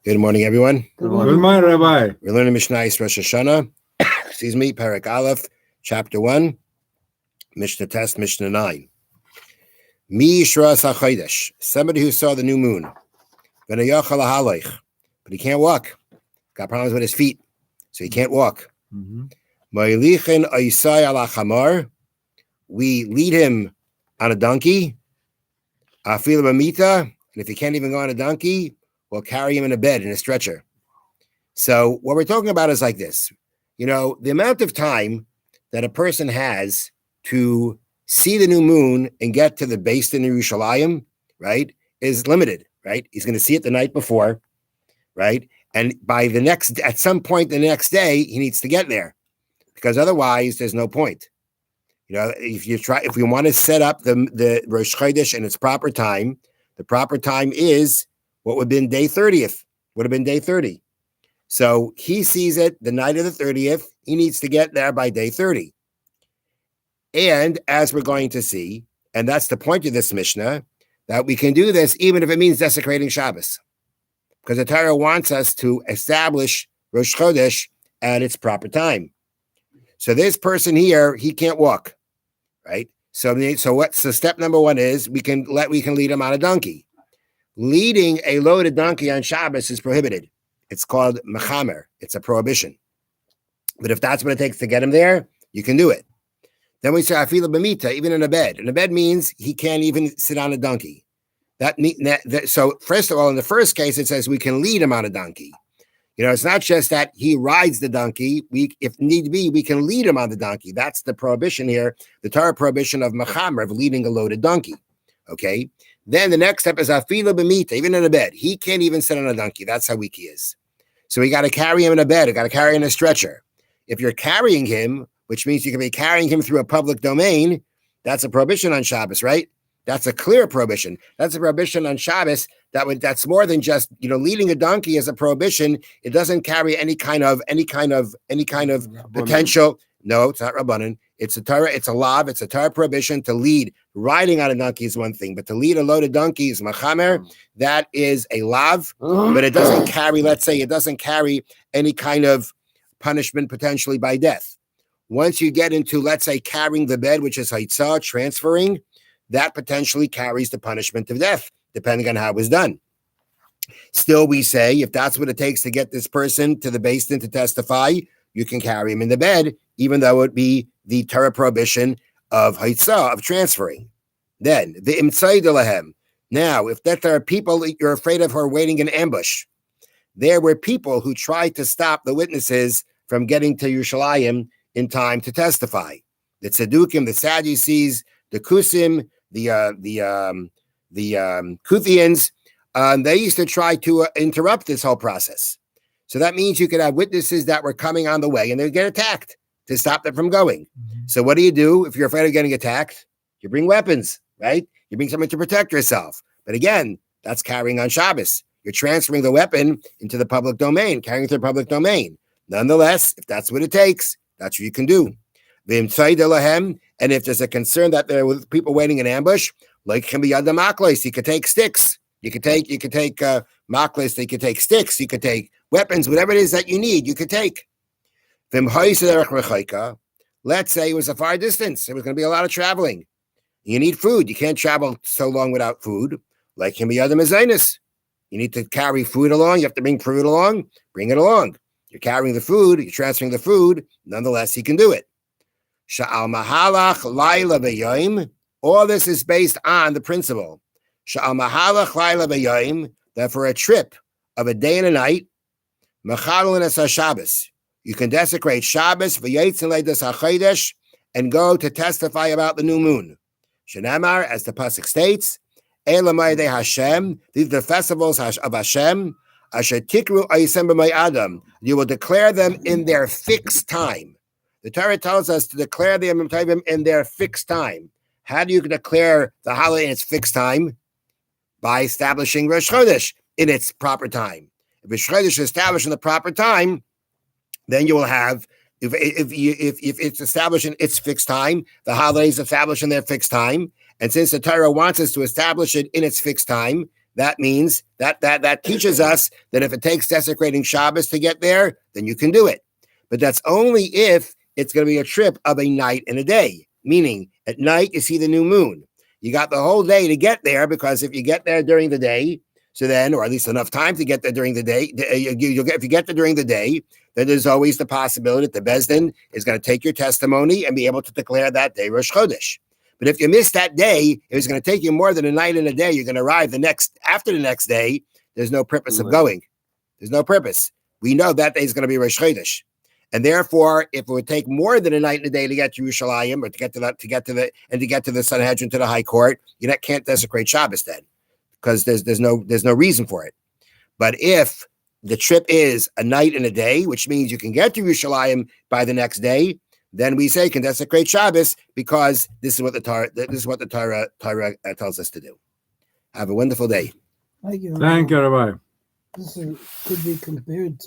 Good morning, everyone. Good morning, Rabbi. We're learning Mishna Rosh Hashanah. Parak Aleph, Chapter 1, Mishnah Test, Mishnah 9. Mi Yishra Sachodesh, somebody who saw the new moon. But he can't walk. Got problems with his feet, so he can't walk. We lead him on a donkey. And if he can't even go on a donkey, we'll carry him in a bed, in a stretcher. So what we're talking about is like this. The amount of time that a person has to see the new moon and get to the base in Yerushalayim, right, is limited, right? He's going to see it the night before, right? And at some point the next day, he needs to get there, because otherwise there's no point. If we want to set up the Rosh Chodesh in its proper time, the proper time is what would have been day 30th, would have been day 30. So he sees it the night of the 30th. He needs to get there by day 30. And as we're going to see, and that's the point of this Mishnah, that we can do this even if it means desecrating Shabbos, because the Torah wants us to establish Rosh Chodesh at its proper time. So this person here, he can't walk, right? So step number one is we can lead him on a donkey. Leading a loaded donkey on Shabbos is prohibited. It's called mechamer. It's a prohibition. But if that's what it takes to get him there, you can do it. Then we say afila b'mita, even in a bed. And a bed means he can't even sit on a donkey. So first of all, in the first case, it says we can lead him on a donkey. It's not just that he rides the donkey. If need be, we can lead him on the donkey. That's the prohibition here, the Torah prohibition of mechamer, of leading a loaded donkey. Okay. Then the next step is afila b'mita, even in a bed. He can't even sit on a donkey. That's how weak he is. So we got to carry him in a bed. We got to carry him in a stretcher. If you're carrying him, which means you can be carrying him through a public domain, that's a prohibition on Shabbos, right? That's a clear prohibition. That's a prohibition on Shabbos. That's more than just, leading a donkey as a prohibition. It doesn't carry any kind of potential. No, it's not Rabbanan. It's a Torah. It's a lav. It's a Torah prohibition to lead. Riding on a donkey is one thing, but to lead a loaded donkey is machamer. That is a lav, but it doesn't carry. Let's say it doesn't carry any kind of punishment potentially by death. Once you get into, let's say, carrying the bed, which is haitzah, transferring, that potentially carries the punishment of death, depending on how it was done. Still, we say, if that's what it takes to get this person to the Beis Din to testify, you can carry him in the bed, even though it be the Torah prohibition of haitzah, of transferring. Then, the imtzai delahem. Now, if there are people that you're afraid of who are waiting in ambush, there were people who tried to stop the witnesses from getting to Yerushalayim in time to testify. The Tzedukim, the Sadducees, the Kusim, the Kuthians, they used to try to interrupt this whole process. So that means you could have witnesses that were coming on the way and they'd get attacked to stop them from going. So what do? If you're afraid of getting attacked, you bring weapons, right? You bring something to protect yourself. But again, that's carrying on Shabbos. You're transferring the weapon into the public domain, carrying through the public domain. Nonetheless, if that's what it takes, that's what you can do. And if there's a concern that there are people waiting in ambush, like can be yad maklis, you could take sticks. You could take maklis. You could take sticks. You could take weapons. Whatever it is that you need, you could take. Let's say it was a far distance. There was going to be a lot of traveling. You need food. You can't travel so long without food. Like can be yad mezainis. You need to carry food along. You have to bring food along. Bring it along. You're carrying the food. You're transferring the food. Nonetheless, he can do it. Sha'al mahalach laila b'yoim. All this is based on the principle. Sha'al mahalach laila b'yoim. That for a trip of a day and a night, machalun es Shabbos, you can desecrate Shabbos v'yitzin leidas hachodesh and go to testify about the new moon. Shenamar, as the pasuk states, Elamai de Hashem. These are the festivals of Hashem. Asher tikru ayisem b'may adam. You will declare them in their fixed time. The Torah tells us to declare them in their fixed time. How do you declare the holiday in its fixed time? By establishing Rosh Chodesh in its proper time. If Rosh Chodesh is established in the proper time, then you will have, if it's established in its fixed time, the holiday is established in their fixed time. And since the Torah wants us to establish it in its fixed time, that means that teaches us that if it takes desecrating Shabbos to get there, then you can do it. But that's only if it's going to be a trip of a night and a day, meaning at night you see the new moon. You got the whole day to get there, because if you get there during the day, so then, or at least enough time to get there during the day, if you get there during the day, then there's always the possibility that the Beis Din is going to take your testimony and be able to declare that day Rosh Chodesh. But if you miss that day, if it's going to take you more than a night and a day, you're going to arrive after the next day. There's no purpose of going. There's no purpose. We know that day is going to be Rosh Chodesh. And therefore, if it would take more than a night and a day to get to Yerushalayim, or to get to the Sanhedrin, to the High Court, you can't desecrate Shabbos then, because there's no reason for it. But if the trip is a night and a day, which means you can get to Yerushalayim by the next day, then we say can desecrate Shabbos, because this is what the Torah tells us to do. Have a wonderful day. Thank you. Thank you, Rabbi. This could be compared to